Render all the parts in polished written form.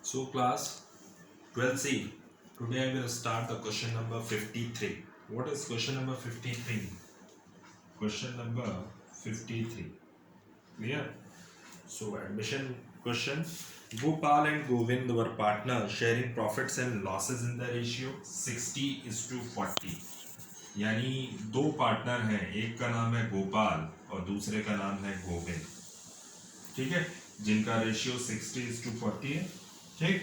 So class 12C, today I will start the question number 53. What is question number 53? Question number 53. Clear? So admission question. Gopal and Govind were partners sharing profits and losses in the ratio 60:40. यानी दो partner हैं, एक का नाम है गोपाल और दूसरे का नाम है गोविंद, ठीक है, जिनका रेशियो 60:40 है। ठीक,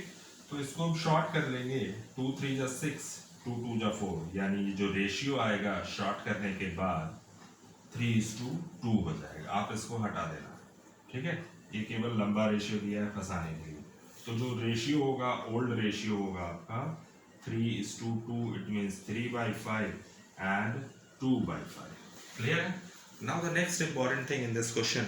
तो इसको हम शॉर्ट कर लेंगे, 2 3 जा 6, 2 2 जा 4, यानी ये जो रेशियो आएगा शॉर्ट करने के बाद 3:2 हो जाएगा। आप इसको हटा देना, ठीक है, ये केवल लंबा रेशियो दिया है फंसाने के लिए। तो जो रेशियो होगा, ओल्ड रेशियो होगा आपका 3:2, इट मीन्स 3/5 एंड 2/5। क्लियर है? Now the next important thing in this question,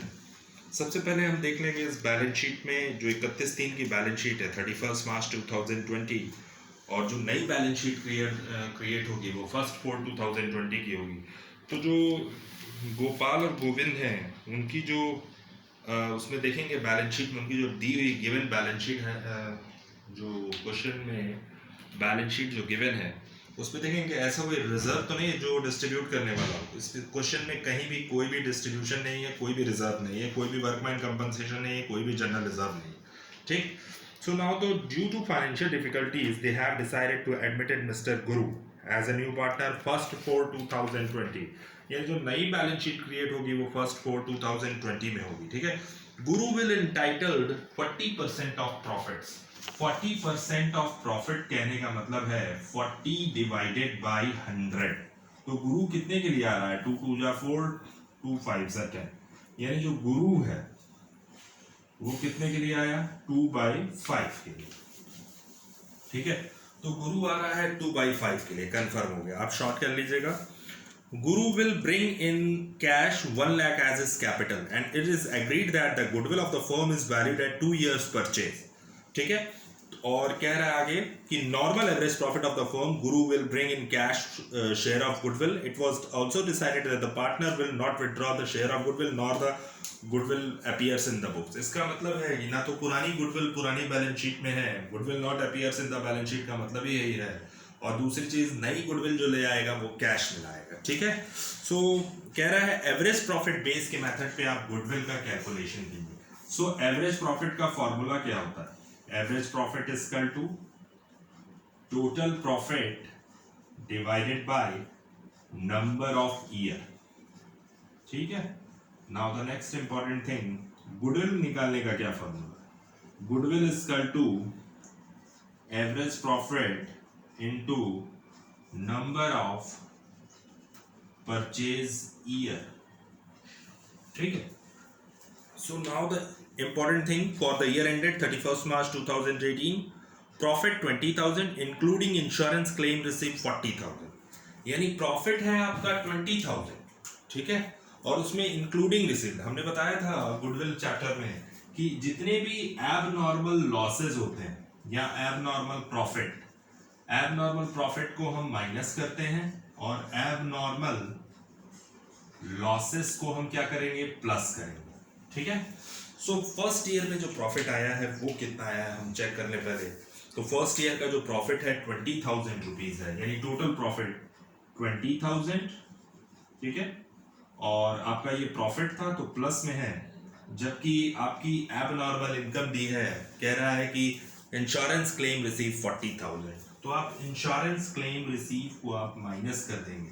सबसे पहले हम देख लेंगे इस बैलेंस शीट में जो 31/3 की बैलेंस शीट है 31 मार्च 2020, और जो नई बैलेंस शीट क्रिएट होगी वो 1/4/2020 की होगी। तो जो गोपाल और गोविंद हैं उनकी जो उसमें देखेंगे बैलेंस शीट में उनकी जो दी हुई गिवन बैलेंस शीट है, जो क्वेश्चन में बैलेंस शीट जो गिवन है उसमें देखेंगे ऐसा कोई रिजर्व तो नहीं है जो डिस्ट्रीब्यूट करने वाला हो। इस क्वेश्चन में कहीं भी कोई भी डिस्ट्रीब्यूशन नहीं है, कोई भी रिजर्व नहीं है, कोई भी वर्कमैन कंपनसेशन नहीं है, कोई भी जनरल रिजर्व नहीं है। ठीक, सो नाउ तो due to financial difficulties they have decided to admitted mister Guru as a new partner 1/4/2020। यानी जो नई बैलेंस शीट क्रिएट होगी वो 1/4/2020 में होगी। ठीक है, गुरु will entitled 40% of profits. 40% of profit कहने का मतलब है 40 डिवाइडेड बाई 100। तो गुरु कितने के लिए आ रहा है? 2 2 जा 4, 2 5 जा 10, यानी जो गुरु है वो कितने के लिए आया? 2/5 के लिए। ठीक है, तो गुरु आ रहा है 2/5 के लिए, कंफर्म हो गया। आप शॉर्ट कर लीजिएगा। Guru will bring in cash 1 lakh as his capital and it is agreed that the goodwill of the firm is valued at 2 years purchase. ठीक है, और कह रहा है आगे कि normal average profit of the firm Guru will bring in cash share of goodwill. It was also decided that the partner will not withdraw the share of goodwill nor the goodwill appears in the books. इसका मतलब है कि ना तो पुरानी goodwill पुरानी balance sheet में है, goodwill not appears in the balance sheet का मतलब ही यही है, और दूसरी चीज नई गुडविल जो ले आएगा वो कैश में लाएगा। ठीक है, सो कह रहा है एवरेज प्रॉफिट बेस के मेथड पे आप गुडविल का कैलकुलेशन कीजिए। सो एवरेज प्रॉफिट का फॉर्मूला क्या होता है? Average profit is equal to total profit divided by number of year. ठीक है, now the next important thing, goodwill निकालने का क्या formula? Goodwill is equal to average profit into number of purchase year. ठीक है, so now the important thing for the year ended 31st March 2018, profit 20,000 including insurance claim received 40,000। यानी profit है आपका 20,000, ठीक है, और उसमें इंक्लूडिंग रिसीव्ड हमने बताया था गुडविल चैप्टर में कि जितने भी एबनॉर्मल लॉसेज होते हैं या एबनॉर्मल प्रॉफिट, एबनॉर्मल प्रॉफिट को हम माइनस करते हैं और एबनॉर्मल लॉसेस को हम क्या करेंगे? प्लस करेंगे। ठीक है, सो फर्स्ट ईयर में जो प्रॉफिट आया है वो कितना आया है हम चेक करने पहले। तो फर्स्ट ईयर का जो प्रॉफिट है 20,000 रुपीज है, यानी टोटल प्रॉफिट 20,000। ठीक है, और आपका ये प्रॉफिट था तो प्लस में है, जबकि आपकी एबनॉर्मल इनकम दी है, कह रहा है कि इंश्योरेंस क्लेम रिसीव 40,000। तो आप इंश्योरेंस क्लेम रिसीव को आप माइनस कर देंगे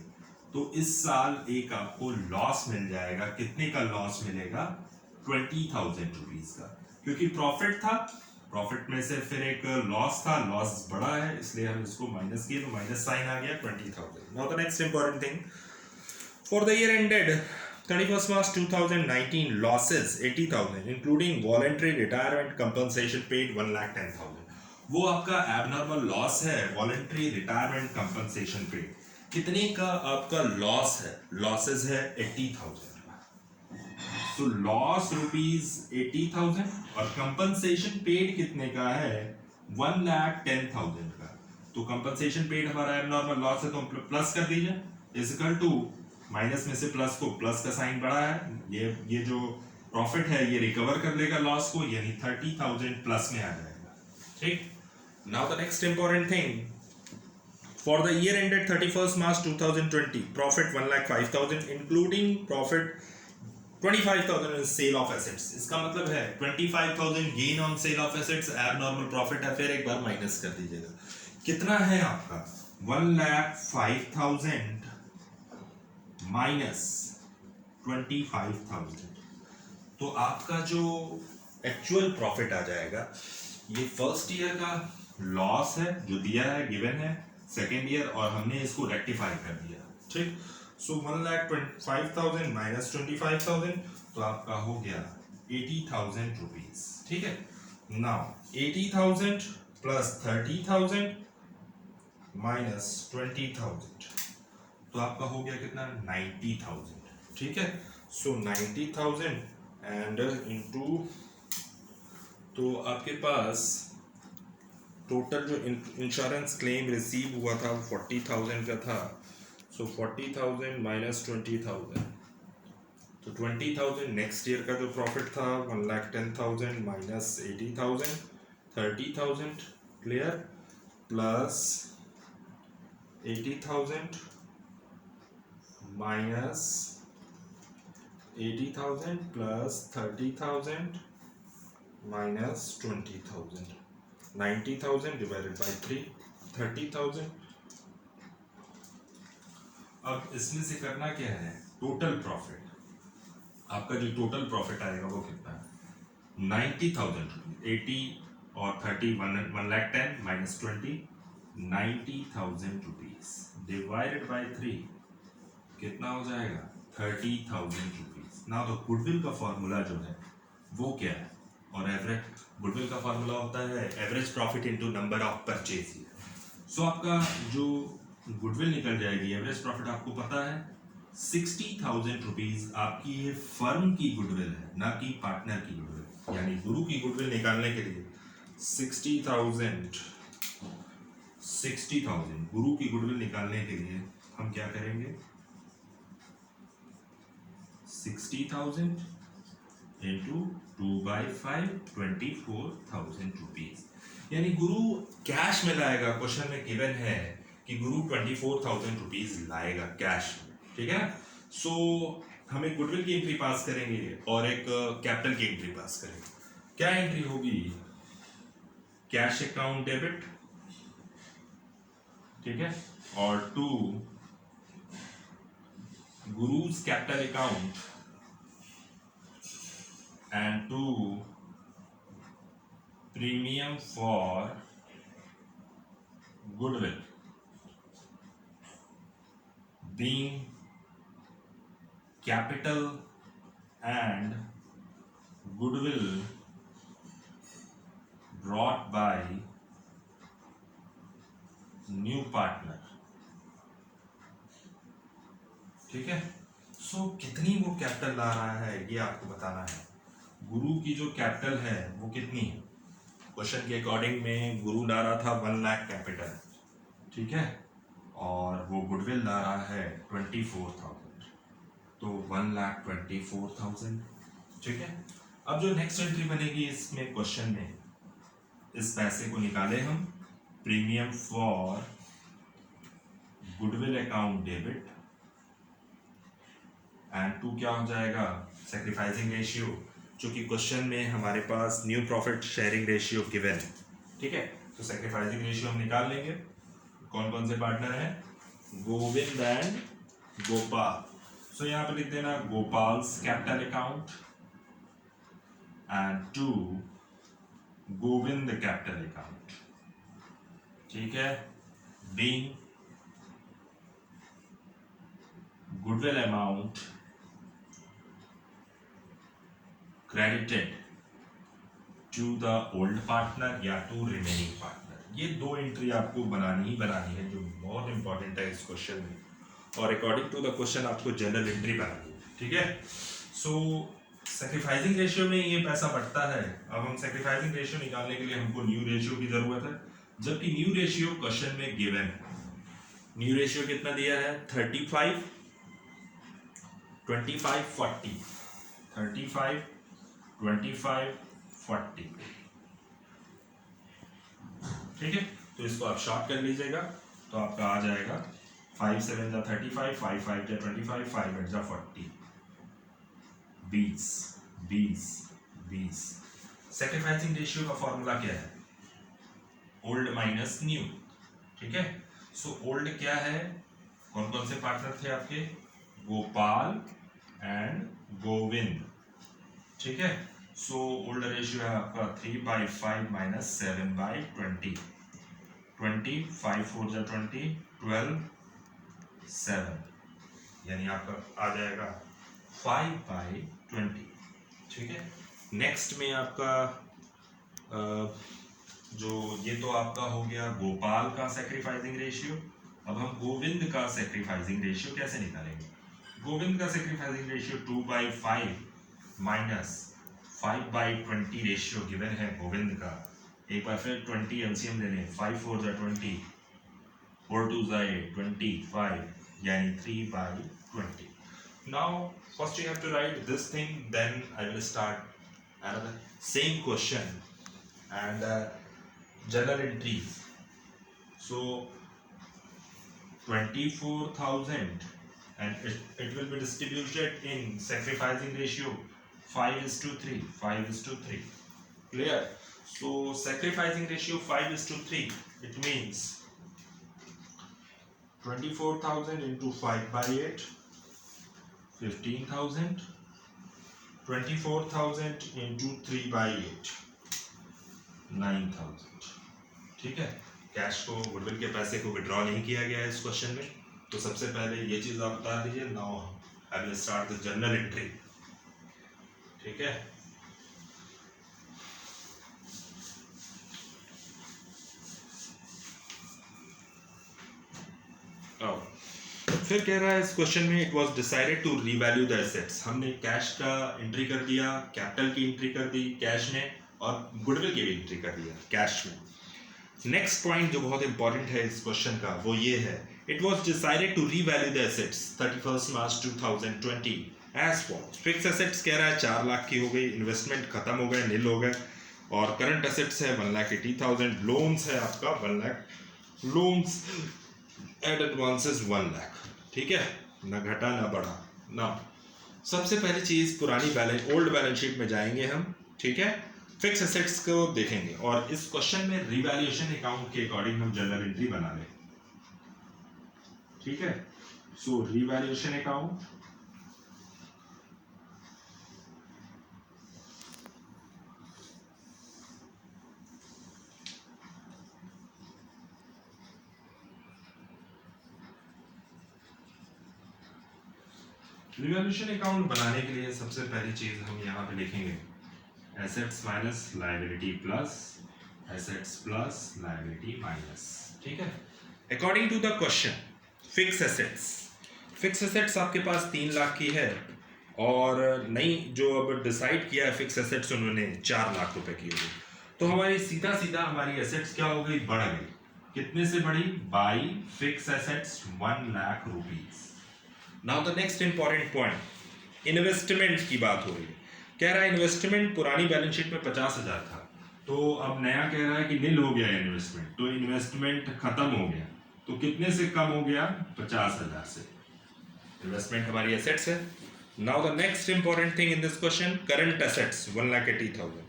तो इस साल एक आपको लॉस मिल जाएगा। कितने का लॉस मिलेगा? 20,000 रुपीज का, क्योंकि प्रॉफिट था, प्रॉफिट में से फिर एक लॉस था, लॉस बड़ा है इसलिए हम इसको माइनस किए तो माइनस साइन आ गया 20,000। Now the next important thing, for the year ended 31st March 2019, losses 80,000 including voluntary retirement compensation paid 1,10,000। वो आपका एबनॉर्मल लॉस है, वॉलंटरी रिटायरमेंट कंपनसेशन पे कितने का आपका लॉस है? लॉसेस है 80,000 का। सो लॉस रुपीज 80,000 और कंपनसेशन पेड कितने का है? 1,10,000 का। तो कंपनसेशन पेड हमारा एबनॉर्मल लॉस है तो हम प्लस कर दीजिए, इज इक्वल टू माइनस में से प्लस को, प्लस का साइन बड़ा है, ये जो प्रॉफिट है ये रिकवर कर लेगा लॉस को, यानी 30,000 प्लस में आ जाएगा। ठीक. Now the next important thing, for the year ended 31st March 2020, profit 1,05,000 including profit 25,000 in sale of assets. इसका मतलब है 25,000 gain on sale of assets abnormal profit है, फिर एक बार माइनस कर दीजिएगा. कितना है आपका 1,05,000 माइनस 25,000. तो आपका जो एक्चुअल प्रॉफिट आ जाएगा, ये फर्स्ट ईयर का लॉस है जो दिया है, गिवन है, सेकेंड ईयर, और हमने इसको रेक्टिफाई कर दिया. ठीक. सो 1,05,000 माइनस 25,000, तो आपका हो गया 80,000 रुपीज. ठीक है. नाउ 80,000 प्लस 30,000 माइनस 20,000, तो आपका हो गया कितना 90,000. ठीक है. सो 90,000 एंड इनटू, तो आपके पास टोटल जो इंश्योरेंस क्लेम रिसीव हुआ था 40,000 का था. सो 40,000 माइनस 20,000, तो 20,000 नेक्स्ट ईयर का जो प्रॉफिट था 1,10,000 minus 80,000, 30,000. Clear. Plus 80,000 minus 80,000 plus 30,000 minus 20,000, 90,000 divided by 3, 30,000. अब इसमें से करना क्या है, टोटल प्रॉफिट. आपका जो टोटल प्रॉफिट आएगा वो कितना है 90,000. 80 और 30 1,10,000 माइनस 20, 90,000 रुपीज डिवाइडेड बाई 3 कितना हो जाएगा 30,000 रुपीज. ना तो गुडविल का फॉर्मूला जो है वो क्या है, और एवरेज गुडविल का फॉर्मूला होता है average profit into number of purchase. So आपका जो गुडविल निकल जाएगी, एवरेज प्रॉफिट आपको पता है 60,000 रुपीज आपकी ये फर्म की गुडविल है, ना कि पार्टनर की गुडविल. यानी गुरु की गुडविल निकालने के लिए 60,000 गुरु की गुडविल निकालने के लिए हम क्या करेंगे 60,000 इंटू 2/5 24,000 रुपीज. यानी गुरु कैश में लाएगा. क्वेश्चन में गिवन है कि गुरु 24,000 रुपीज लाएगा कैश में. ठीक है ना. सो हम एक गुडविल की एंट्री पास करेंगे और एक कैपिटल की एंट्री पास करेंगे. क्या एंट्री होगी, कैश अकाउंट डेबिट. ठीक है. और 2 gurus capital account and 2 premium for goodwill. Being capital and goodwill brought by new partner. ठीक है. सो कितनी वो कैपिटल ला रहा है ये आपको बताना है. गुरु की जो कैपिटल है वो कितनी है, क्वेश्चन के अकॉर्डिंग में गुरु ला रहा था 1 लाख कैपिटल. ठीक है. और वो गुडविल ला रहा है 24,000, तो 1,24,000. ठीक है. अब जो नेक्स्ट एंट्री बनेगी इसमें क्वेश्चन में, इस पैसे को निकाले हम, premium for goodwill account debit and 2 क्या हो जाएगा सैक्रिफाइसिंग रेशियो, जो कि क्वेश्चन में हमारे पास new profit sharing ratio given है. ठीक है. तो सैक्रिफाइसिंग रेशियो हम निकाल लेंगे. कौन कौन से पार्टनर हैं, गोविंद एंड गोपाल. सो यहाँ पे लिख देना Gopal's capital account and 2 Govind capital account. ठीक है. Being goodwill amount credited to the old partner या to remaining partner. ये 2 एंट्री आपको बनानी ही बनानी है, जो बहुत इंपॉर्टेंट है इस क्वेश्चन में, और अकॉर्डिंग टू द क्वेश्चन आपको जनरल एंट्री बनानी है. ठीक है. सो सैक्रिफाइसिंग रेशियो में ये पैसा बढ़ता है. अब हम सैक्रिफाइसिंग रेशियो निकालने के लिए हमको न्यू रेशियो की जरूरत है, जबकि न्यू रेशियो क्वेश्चन में गिवन है. न्यू रेशियो कितना दिया है 35 25 40, 35 25 40. ठीक है, तो इसको आप शॉर्ट कर लीजिएगा तो आपका आ जाएगा 5 7 जा 35, 5 5 जा 25, 5 8 जा 40, 20 20 20। सैक्रिफाइसिंग रेशियो का फॉर्मूला क्या है? Old minus new. ठीक है, सो ओल्ड क्या है, कौन कौन से पार्टनर थे आपके? गोपाल एंड गोविंद। ठीक है, सो ओल्ड रेशियो है आपका 3/5 माइनस 7/20, 20 5 4 जा 20, 12 7, यानी आपका आ जाएगा 5/20। ठीक है, नेक्स्ट में आपका जो ये तो आपका हो गया गोपाल का सैक्रिफाइसिंग रेशियो। अब हम गोविंद का सैक्रिफाइसिंग रेशियो कैसे निकालेंगे? गोविंद का sacrificing ratio 2/5 minus 5/20 ratio given है गोविंद का। एक बार फिर 20 एलसीएम ले लें, 5 4 जा 20, 4 2 जा 25, यानी 3/20। Now first you have to write this thing, then I will start another same question and journal entries. So 24,000 and it will be distributed in sacrificing ratio 5:3, 5:3. Clear? So sacrificing ratio 5:3, it means 24,000 into 5/8, 15,000, 24,000 into 3/8, 9,000। ठीक है, cash को, goodwill के पैसे को withdraw नहीं किया गया है इस क्वेश्चन में, तो सबसे पहले ये चीज आप बता दीजिए। Now I will start the journal entry. ठीक है, फिर कह रहा है इस क्वेश्चन में it was decided to revalue the assets. हमने कैश का एंट्री कर दिया, कैपिटल की एंट्री कर दी कैश में, और गुडविल की भी एंट्री कर दिया कैश में। नेक्स्ट पॉइंट जो बहुत इंपॉर्टेंट है इस क्वेश्चन का वो ये है, it was decided to revalue the assets 31 March 2020 as follows. Fix assets कह रहा है 4 लाख की हो गई, इन्वेस्टमेंट खत्म हो गए, नील हो गए, और करंट एसेट्स है 1,80,000, लोन्स है आपका 1 lakh, loans and advances 1 lakh. ठीक है, ना घटा ना बढ़ा ना। सबसे पहली चीज पुरानी बैलेंस, ओल्ड बैलेंस शीट में जाएंगे हम। ठीक है, फिक्स एसेट्स को देखेंगे, और इस क्वेश्चन में रिवैल्यूएशन अकाउंट के अकॉर्डिंग हम जनरल एंट्री बना लें। ठीक है, सो रिवैल्यूएशन अकाउंट, रिवैल्यूएशन अकाउंट बनाने के लिए सबसे पहली चीज हम यहाँ पे लिखेंगे assets minus liability plus assets plus liability minus. ठीक है, according to the question fix assets, fix assets आपके पास 3 लाख की है, और नई जो अब डिसाइड किया है फिक्स एसेट्स उन्होंने 4 लाख रुपए की होगी, तो हमारी सीधा सीधा हमारी एसेट्स क्या हो गई, बढ़ गई। कितने से बढ़ी? By fix assets 1 lakh rupees. Now the next important point, investment की बात हो रही है। कह रहा है इन्वेस्टमेंट पुरानी बैलेंस शीट में 50,000 था, तो अब नया कह रहा है कि नील हो गया इन्वेस्टमेंट, तो इन्वेस्टमेंट खत्म हो गया, तो कितने से कम हो गया? 50,000 से। इन्वेस्टमेंट हमारी एसेट्स है। Now the next important thing in this question, current assets 1,80,000।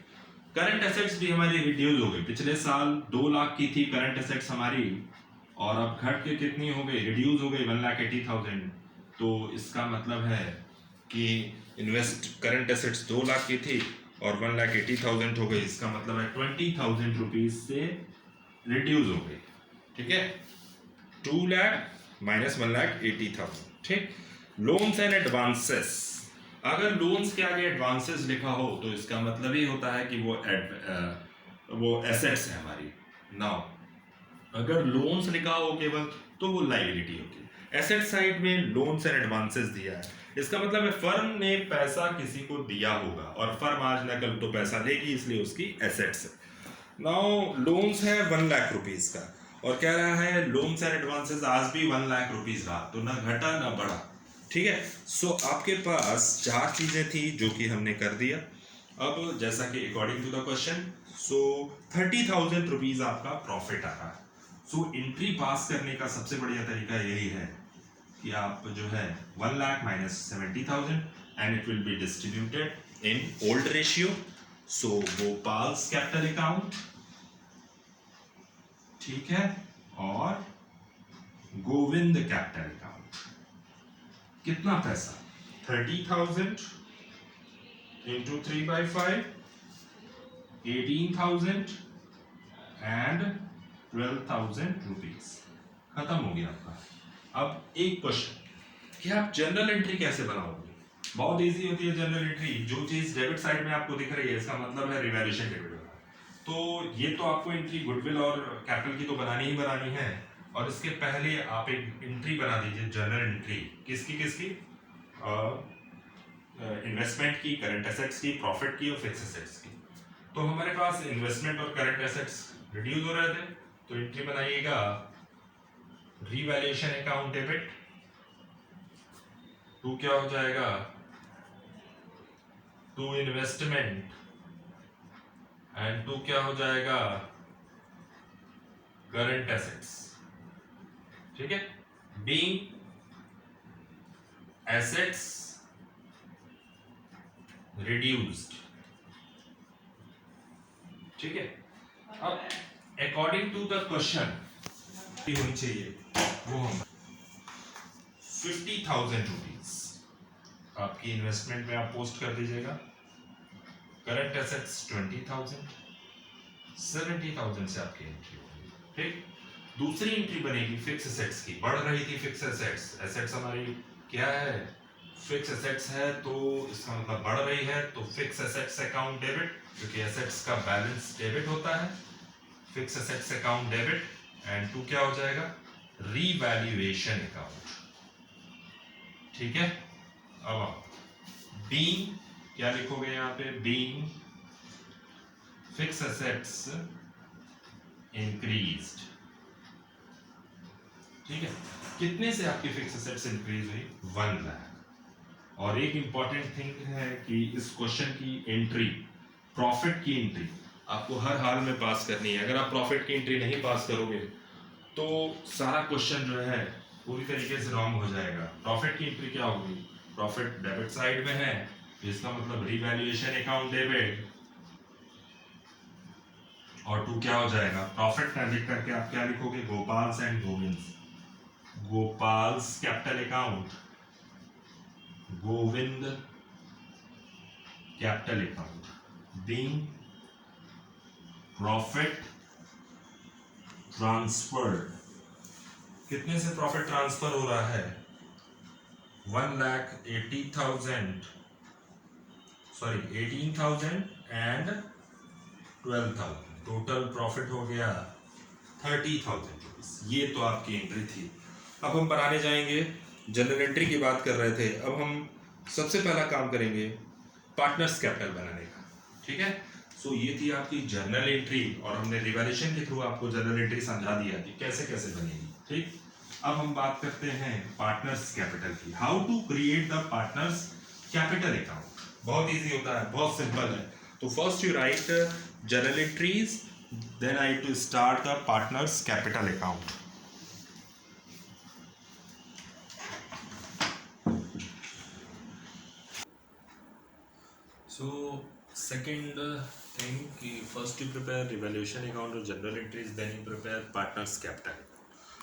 Current assets भी हमारी रिड्यूस हो गई, पिछले साल 2 लाख की थी करंट एसेट्स हमारी, और अब घट के कितनी हो गई, रिड्यूस हो गई 1,80,000। तो इसका मतलब है कि करंट एसेट्स 2 लाख की थी और 1,80,000 हो गई, इसका मतलब है 20,000 रुपीज से रिड्यूस हो गई। ठीक है, 2 लाख माइनस 1,80,000। ठीक, लोन्स एंड एडवांसेस, अगर लोन्स के आगे एडवांसेस लिखा हो तो इसका मतलब ये होता है कि वो एसेट्स है हमारी। नाउ अगर लोन्स लिखा हो केवल तो वो लायबिलिटी होगी। एसेट साइड में लोन्स एंड एडवांसेस दिया है, इसका मतलब है फर्म ने पैसा किसी को दिया होगा, और फर्म आज ना कल तो पैसा लेगी, इसलिए उसकी एसेट्स है। नाउ लोन्स है 1 लाख रुपीज का, और कह रहा है लोन्स एंड एडवांसेस आज भी 1 लाख रुपीज रहा, तो ना घटा ना बढ़ा। ठीक है, सो आपके पास 4 चीजें थी जो कि हमने कर दिया। अब जैसा कि according to the question, so 30,000 rupees आपका प्रॉफिट आ रहा है। सो एंट्री पास करने का सबसे बढ़िया तरीका यही है कि आप जो है 1 lakh minus 70,000 and it will be distributed in old ratio. So गोपाल्स capital account, ठीक है, और गोविंद कैपिटल अकाउंट। कितना पैसा? 30,000 इंटू 3/5, 18,000 एंड 12,000 रुपीज। खत्म हो गया आपका। अब एक क्वेश्चन कि आप जनरल एंट्री कैसे बनाओगे? बहुत इजी होती है जनरल एंट्री। जो चीज डेबिट साइड में आपको दिख रही है इसका मतलब है रिवैल्यूएशन डेबिट होगा। तो ये तो आपको एंट्री गुडविल और कैपिटल की तो बनानी ही बनानी है, और इसके पहले आप एक एंट्री बना दीजिए जनरल एंट्री। किसकी किसकी? इन्वेस्टमेंट की, करंट एसेट्स की, प्रॉफिट की और फिक्स एसेट्स की। तो हमारे पास इन्वेस्टमेंट और करंट एसेट्स रिड्यूस हो रहे थे, तो एंट्री बनाइएगा रीवैल्यूएशन अकाउंट डेबिट। टू क्या हो जाएगा? टू इन्वेस्टमेंट एंड टू क्या हो जाएगा? करंट एसेट्स, ठीक है। बीइंग एसेट्स रिड्यूस्ड, ठीक है। अब अकॉर्डिंग टू द क्वेश्चन होनी चाहिए वो हम 50,000 रुपीज आपकी इन्वेस्टमेंट में आप पोस्ट कर दीजिएगा। करंट एसेट्स 20,000, 70,000 से आपकी एंट्री होगी, ठीक। दूसरी एंट्री बनेगी फिक्स एसेट्स की। बढ़ रही थी फिक्स एसेट्स, एसेट्स हमारी क्या है? फिक्स एसेट्स है, तो इसका मतलब बढ़ रही है, तो फिक्स एसेट्स अकाउंट डेबिट, क्योंकि एसेट्स का बैलेंस डेबिट होता है। Fix assets account debit and to क्या हो जाएगा? रीवैल्यूएशन अकाउंट, ठीक है। अब आप बीइंग क्या लिखोगे यहाँ पे? बीइंग फिक्स एसेट्स इंक्रीज्ड, ठीक है। कितने से आपकी फिक्स एसेट्स इंक्रीज हुई? 1 लाख। और एक इंपॉर्टेंट थिंग है कि इस क्वेश्चन की एंट्री, प्रॉफिट की एंट्री आपको हर हाल में पास करनी है। अगर आप प्रॉफिट की एंट्री नहीं पास करोगे तो सारा क्वेश्चन जो है पूरी तरीके से रॉन्ग हो जाएगा। प्रॉफिट की एंट्री क्या होगी? प्रॉफिट डेबिट साइड में है, इसका मतलब रीवैल्यूएशन अकाउंट डेबिट, और टू क्या हो जाएगा? प्रॉफिट लिख करके आप क्या लिखोगे? Gopal's and Govind. Gopal's capital account, Govind capital account. Being profit transfer, कितने से प्रॉफिट ट्रांसफर हो रहा है? 1,80,000, सॉरी 18,000 एंड 12,000। टोटल प्रॉफिट हो गया 30,000 रुपीज। ये तो आपकी एंट्री थी। अब हम बनाने जाएंगे, जनरल एंट्री की बात कर रहे थे, अब हम सबसे पहला काम करेंगे पार्टनर्स कैपिटल बनाने का, ठीक है। सो ये थी आपकी जर्नल एंट्री, और हमने रिवैल्यूएशन के थ्रू आपको जर्नल एंट्री समझा दिया कि कैसे कैसे बनेगी, ठीक। अब हम बात करते हैं पार्टनर्स कैपिटल की। How to create the partners capital account. बहुत इजी होता है, बहुत सिंपल है। तो first you write journal entries, then I to start the partners capital account. So second thing कि first you prepare revaluation account or journal entries, then you prepare partners capital.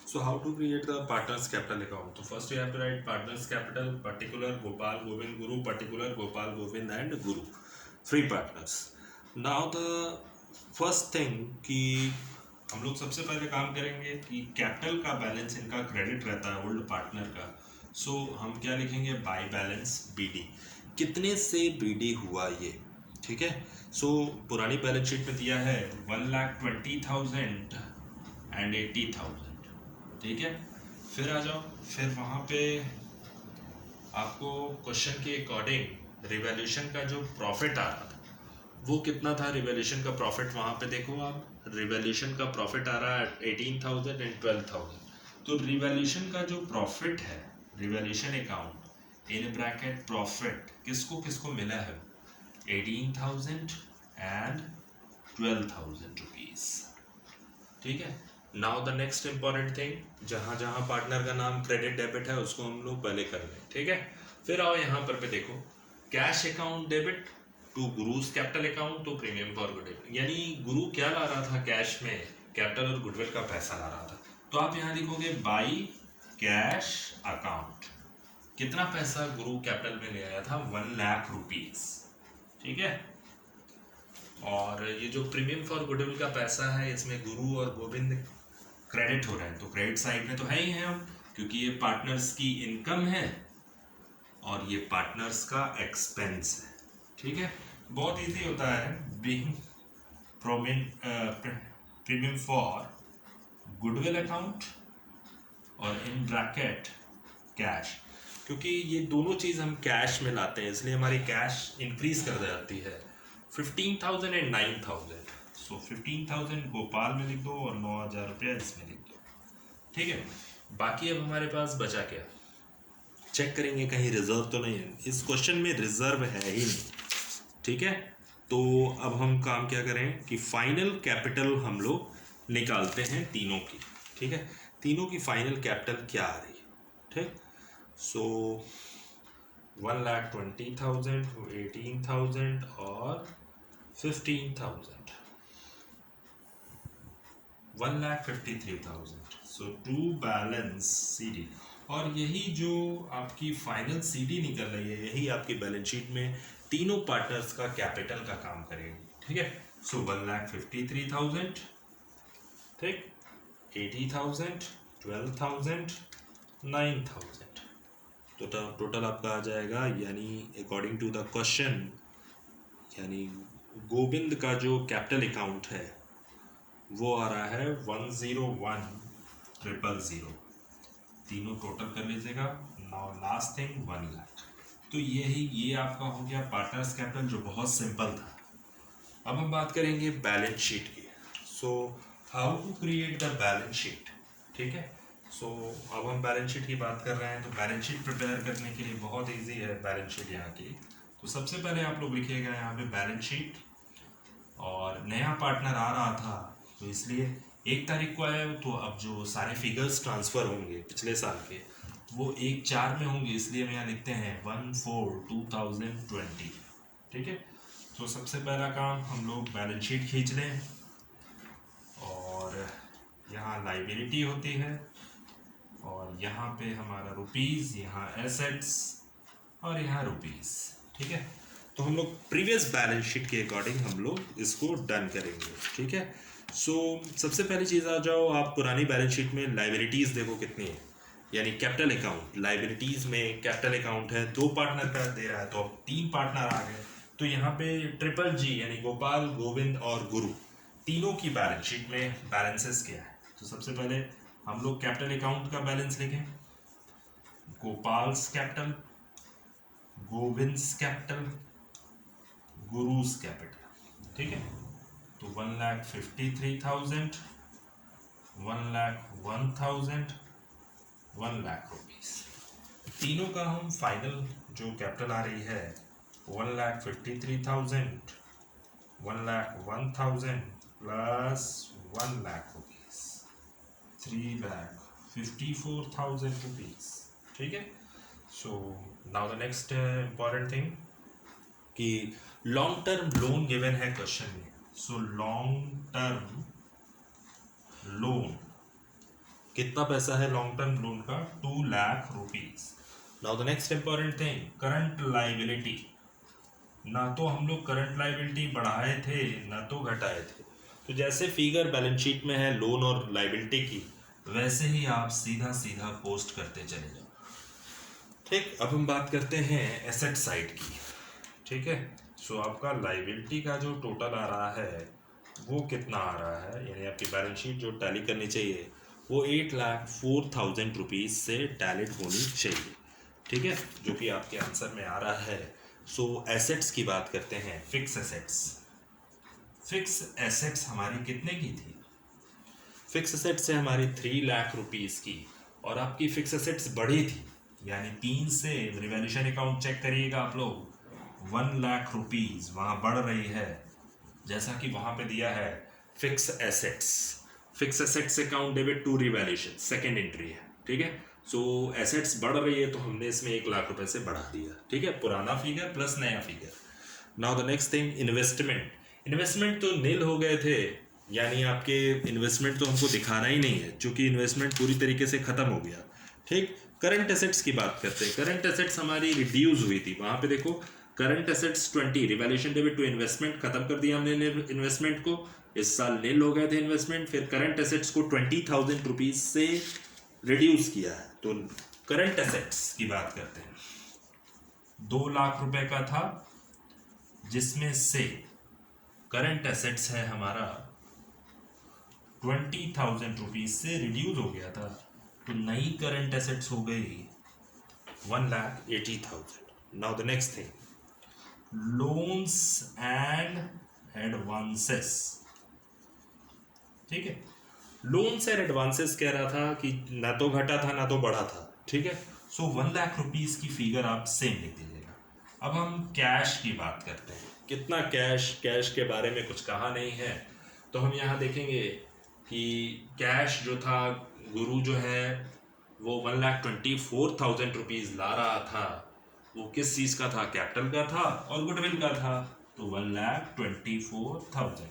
So how to create the partners capital account? So first you have to write partners capital, particular Gopal, Govind, Guru, particular Gopal, Govind and Guru, 3 partners. Now the first thing कि हम लोग सबसे पहले काम करेंगे कि capital का balance इनका क्रेडिट रहता है ओल्ड पार्टनर का। सो हम क्या लिखेंगे? By balance BD. कितने से बीडी हुआ ये, ठीक है। सो पुरानी बैलेंस शीट में दिया है 1,20,000 एंड 80,000, ठीक है। फिर आ जाओ, फिर वहाँ पे आपको क्वेश्चन के अकॉर्डिंग रिवैल्यूएशन का जो प्रॉफिट आ रहा था वो कितना था? रिवैल्यूएशन का प्रॉफिट वहाँ पे देखो आप, रिवैल्यूएशन का प्रॉफिट आ रहा है 18,000 एंड 12,000। तो रिवैल्यूएशन का जो प्रॉफिट है, revaluation account in bracket profit किसको किसको मिला है? 18,000 एंड 12,000 रुपीज। ठीक है, now the next important thing, जहां जहां पार्टनर का नाम क्रेडिट डेबिट है उसको हम लोग पहले कर लें। ठीक है, फिर आओ यहाँ पर पे देखो, cash account debit to Guru's capital account to premium for goodwill, यानी गुरु क्या ला रहा था कैश में, कैपिटल और गुडविल का पैसा ला रहा था। तो आप यहाँ लिखोगे बाई कैश अकाउंट, कितना पैसा गुरु कैपिटल में ले आया था, 1 लाख रुपीज। ठीक है, और ये जो प्रीमियम फॉर गुडविल का पैसा है इसमें गुरु और गोविंद क्रेडिट हो रहे हैं, तो क्रेडिट साइड में तो है ही है हम, क्योंकि ये पार्टनर्स की इनकम है और ये पार्टनर्स का एक्सपेंस है। ठीक है, बहुत इजी होता है, being premium for goodwill account और इन ब्रैकेट कैश, क्योंकि ये दोनों चीज़ हम कैश में लाते हैं इसलिए हमारी कैश इंक्रीज कर जाती है। 15,000 एंड 9,000, सो 15,000 गोपाल में लिख दो और 9,000 रुपया इसमें लिख दो। ठीक है, बाकी अब हमारे पास बचा क्या, चेक करेंगे कहीं रिजर्व तो नहीं है। इस क्वेश्चन में रिजर्व है ही नहीं। ठीक है, तो अब हम काम क्या करें कि फाइनल कैपिटल हम लोग निकालते हैं तीनों की। ठीक है, तीनों की फाइनल कैपिटल क्या आ रही है। ठीक, सो 1,20,000, 18,000 और 15,000, 1,53,000। सो टू बैलेंस CD, और यही जो आपकी फाइनल CD निकल रही है यही आपकी बैलेंस शीट में तीनों पार्टनर्स का कैपिटल का काम करेगी। ठीक है, सो 1,53,000, ठीक, 80,000, 12,000, 9,000, तो टोटल आपका आ जाएगा, यानी अकॉर्डिंग टू द क्वेश्चन, यानी गोविंद का जो कैपिटल अकाउंट है वो आ रहा है 101,000। तीनों टोटल कर लीजिएगा। Now last thing 1 lakh. तो ये आपका हो गया पार्टनर्स कैपिटल, जो बहुत सिंपल था। अब हम बात करेंगे बैलेंस शीट की। So how to create the balance sheet. ठीक है, सो अब हम बैलेंस शीट की बात कर रहे हैं, तो बैलेंस शीट प्रिपेयर करने के लिए बहुत इजी है बैलेंस शीट यहाँ की। तो सबसे पहले आप लोग लिखिएगा यहाँ पे बैलेंस शीट, और नया पार्टनर आ रहा था तो इसलिए 1 तारीख को आया, तो अब जो सारे फिगर्स ट्रांसफ़र होंगे पिछले साल के वो 1/4 में होंगे, इसलिए हम यहाँ लिखते हैं 1/4/2020। ठीक है, तो सबसे पहला काम हम लोग बैलेंस शीट खींच लें, और यहाँ लाइबिलिटी होती है, और यहाँ पे हमारा रुपीज़, यहाँ एसेट्स, और यहाँ रुपीज़। ठीक है, तो हम लोग प्रीवियस बैलेंस शीट के अकॉर्डिंग हम लोग इसको डन करेंगे। ठीक है, सो सबसे पहली चीज़ आ जाओ, आप पुरानी बैलेंस शीट में लाइबिलिटीज़ देखो कितनी है, यानी कैपिटल अकाउंट, लाइबिलिटीज़ में कैपिटल अकाउंट है 2 पार्टनर का दे रहा है, तो अब 3 पार्टनर आ गए, तो यहाँ पे ट्रिपल जी यानी गोपाल, गोविंद और गुरु तीनों की बैलेंस शीट में बैलेंसेस क्या है। तो सबसे पहले हम लोग कैपिटल अकाउंट का बैलेंस लिखें, गोपाल्स कैपिटल, गोविंद्स कैपिटल, गुरुज कैपिटल। ठीक है, तो 1,53,000, 1,01,000, 1 लाख रुपीज़, तीनों का हम फाइनल जो कैपिटल आ रही है 1,53,000, 1,01,000 प्लस 1 लाख रुपीज़, 3,54,000 रुपीज़। ठीक है, so now the next important thing कि लॉन्ग टर्म लोन गिवन है क्वेश्चन में। सो लॉन्ग टर्म लोन, कितना पैसा है लॉन्ग टर्म लोन का, 2 lakh rupees. Now the next important thing, current liability, ना तो हम लोग करंट लाइबिलिटी बढ़ाए थे ना तो घटाए थे, तो जैसे फिगर बैलेंस शीट में है लोन और लाइबिलिटी की, वैसे ही आप सीधा सीधा पोस्ट करते चले जाओ। ठीक, अब हम बात करते हैं एसेट साइड की। ठीक है, सो आपका लाइबिलिटी का जो टोटल आ रहा है वो कितना आ रहा है, यानी आपकी बैलेंस शीट जो टैली करनी चाहिए वो 8,04,000 रुपीज़ से टैलिड होनी चाहिए। ठीक है, जो कि आपके आंसर में आ रहा है। सो एसेट्स की बात करते हैं, फिक्स एसेट्स। फिक्स एसेट्स हमारी कितने की थी, फिक्स एसेट्स है हमारी 3 लाख रुपीज़ की, और आपकी फिक्स एसेट्स बढ़ी थी, यानी 3 से रिवैल्यूएशन अकाउंट चेक करिएगा आप लोग, 1 लाख रुपीज़ वहाँ बढ़ रही है, जैसा कि वहां पे दिया है fix assets, fix assets account debit to revaluation, second entry है, ठीक है। सो एसेट्स बढ़ रही है तो हमने इसमें 1 लाख रुपए से बढ़ा दिया, ठीक है, पुराना फिगर प्लस नया figure. Now the next thing, investment, investment तो नील हो गए थे, यानी आपके इन्वेस्टमेंट तो हमको दिखाना ही नहीं है, क्योंकि इन्वेस्टमेंट पूरी तरीके से खत्म हो गया, ठीक। करंट एसेट्स की बात करते हैं, करंट एसेट्स हमारी रिड्यूस हुई थी, वहां पे देखो current assets 20, revaluation debit to investment, खत्म कर दिया हमने इन्वेस्टमेंट को, इस साल नील हो गए थे इन्वेस्टमेंट, फिर करंट एसेट्स को 20,000 रुपीज से रिड्यूस किया है। तो करंट एसेट्स की बात करते हैं, 2 लाख रुपए का था, जिसमें से करंट एसेट्स है हमारा 20,000 रुपीज से रिड्यूस हो गया था, तो नई करंट एसेट्स हो गई 1,80,000। Now the next thing, loans and advances, ठीक है। लोन्स एंड एडवांसेस कह रहा था कि ना तो घटा था ना तो बढ़ा था, ठीक है। सो 1 लाख रुपीज की फिगर आप सेम लिख दीजिएगा। अब हम कैश की बात करते हैं, कितना कैश, कैश के बारे में कुछ कहा नहीं है, तो हम यहाँ देखेंगे कि कैश जो था, गुरु जो है वो 1,24,000 रुपीज ला रहा था, वो किस चीज का था, कैपिटल का था और गुडविल का था, तो 1,24,000,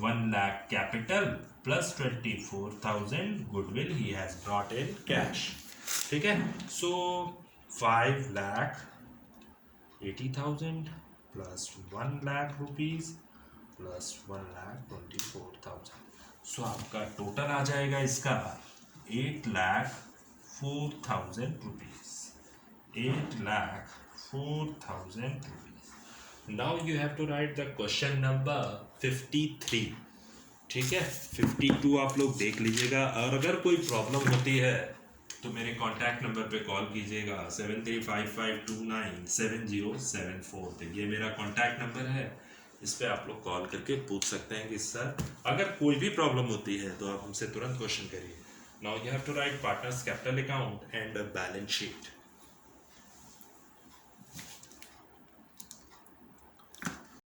1 lakh capital plus 24,000 goodwill he has brought in cash, ठीक है। So 5,80,000 plus 1 lakh rupees plus 1,24,000, so आपका टोटल आ जाएगा इसका 8,04,000 rupees, 8,04,000 rupees. Now you have to write the question number 53, ठीक है। 52 आप लोग देख लीजिएगा, और अगर कोई प्रॉब्लम होती है तो मेरे कॉन्टैक्ट नंबर पे कॉल कीजिएगा 7355297074 पे, ये मेरा कॉन्टैक्ट नंबर है, इस पे आप लोग कॉल करके पूछ सकते हैं कि सर अगर कोई भी प्रॉब्लम होती है तो आप हमसे तुरंत क्वेश्चन करिए। Now you have to write partners capital account and balance sheet.